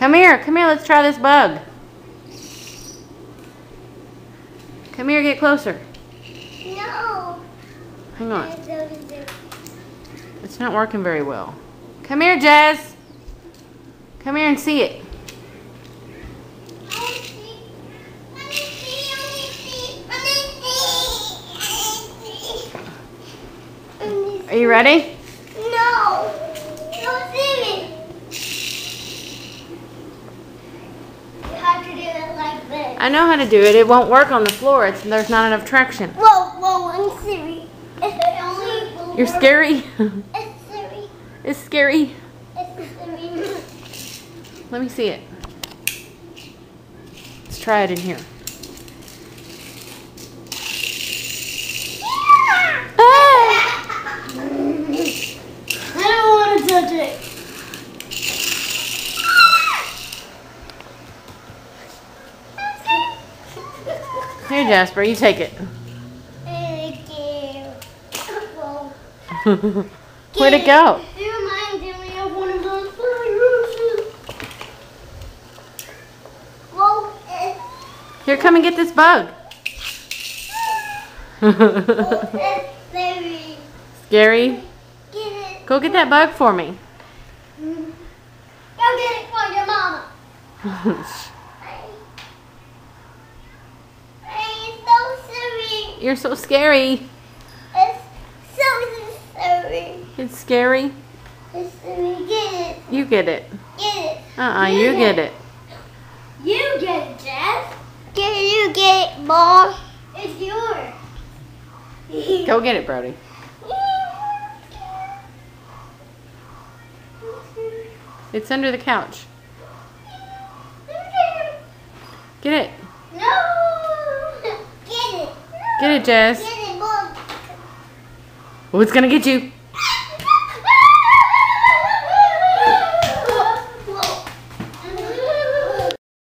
Come here, let's try this bug. Come here, get closer. No. Hang on. It's not working very well. Come here, Jazz. Come here and see it. Are you ready? No. Don't see me. You have to do it like this. I know how to do it. It won't work on the floor. There's not enough traction. Whoa, I'm Siri. It's You're scary. It's Siri. It's scary. It's Siri. Let me see it. Let's try it in here. I don't want to touch it. Here, Jasper, you take it. Thank you. Where'd it go? It reminded me of one of those viruses. Whoa, it's Here, come and get this bug. Siri. Scary? Get it. Go get that bug for me. Go get it for your mama. It's so Siri. You're so scary. It's so Siri. It's scary. It's Siri. Get it. You get it. Get it. You get it. You get it, Jess. You get it, Mom. It's yours. Go get it, Brody. It's under the couch. Get it. No. Get it. Get it, Jess. Get it, Mom. Oh, it's gonna get you.